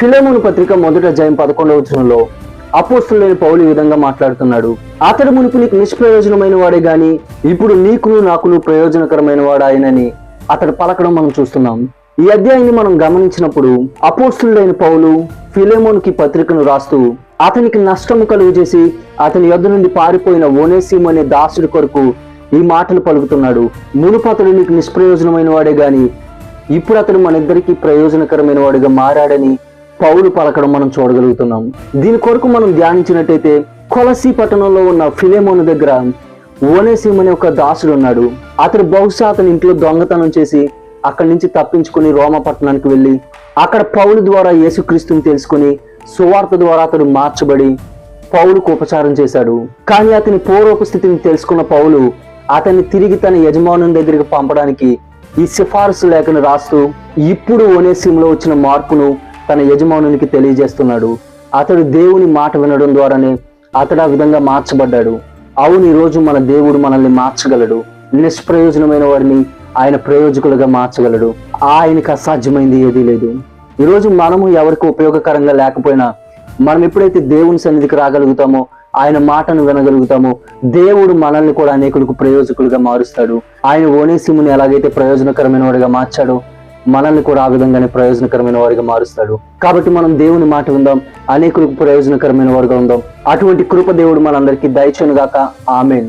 Philemon పత్రిక 1:11 అపోస్తలుడైన పౌలు ఈ విధంగా మాట్లాడుతున్నాడు. అతడు మునుపు నీకు నిష్ప్రయోజనమైన వాడే గాని ఇప్పుడు నీకును నాకును ప్రయోజనకరమైన వాడు ఆయనని అతడు పలకడం మనం చూస్తున్నాం. ఈ అధ్యాయాన్ని మనం గమనించినప్పుడు అపోస్తలుడైన పౌలు ఫిలెమోనుకి పత్రికను రాస్తూ అతనికి నష్టము కలుగు చేసి అతని యొద్ద నుండి పారిపోయిన ఓనేసిము అనే దాసుడి కొరకు ఈ మాటలు పలుకుతున్నాడు. మునుపు అతడు నీకు నిష్ప్రయోజనమైన వాడే గాని ఇప్పుడు అతడు మన ఇద్దరికి ప్రయోజనకరమైన వాడిగా మారాడని పౌలు పలకడం మనం చూడగలుగుతున్నాం. దీని కొరకు మనం ధ్యానించినట్టయితే కొలసీ పట్టణంలో ఉన్న ఫిలెమోను దగ్గర ఓనేసిము అనే ఒక దాసుడు ఉన్నాడు. అతడు బహుశా అతని ఇంట్లో దొంగతనం చేసి అక్కడి నుంచి తప్పించుకుని రోమా పట్టణానికి వెళ్ళి అక్కడ పౌలు ద్వారా యేసుక్రీస్తుని తెలుసుకుని సువార్త ద్వారా అతడు మార్చబడి పౌలుకు ఉపచారం చేశాడు. కానీ అతని పూర్వపు స్థితిని తెలుసుకున్న పౌలు అతన్ని తిరిగి తన యజమానుని దగ్గరికి పంపడానికి ఈ సిఫారసు లేఖను రాస్తూ ఇప్పుడు ఓనేసిములో వచ్చిన మార్పును తన యజమానునికి తెలియజేస్తున్నాడు. అతడు దేవుని మాట వినడం ద్వారానే అతడు ఆ విధంగా మార్చబడ్డాడు. అవును, ఈ రోజు మన దేవుడు మనల్ని మార్చగలడు. నిష్ప్రయోజనమైన వారిని ఆయన ప్రయోజకులుగా మార్చగలడు. ఆయనకు అసాధ్యమైంది ఏదీ లేదు. ఈరోజు మనము ఎవరికి ఉపయోగకరంగా లేకపోయినా మనం ఎప్పుడైతే దేవుని సన్నిధికి రాగలుగుతామో, ఆయన మాటను వినగలుగుతామో, దేవుడు మనల్ని కూడా అనేకులకు ప్రయోజకులుగా మారుస్తాడు. ఆయన ఓనేసిముని ఎలాగైతే ప్రయోజనకరమైన వాడిగా మార్చాడో మనల్ని కూడా ఆ విధంగానే ప్రయోజనకరమైన వారిగా మారుస్తాడు. కాబట్టి మనం దేవుని మాట విందాం, అనేకులకు ప్రయోజనకరమైన వారుగా ఉందాం. అటువంటి కృప దేవుడు మనందరికీ దయచేయును గాక. ఆమేన్.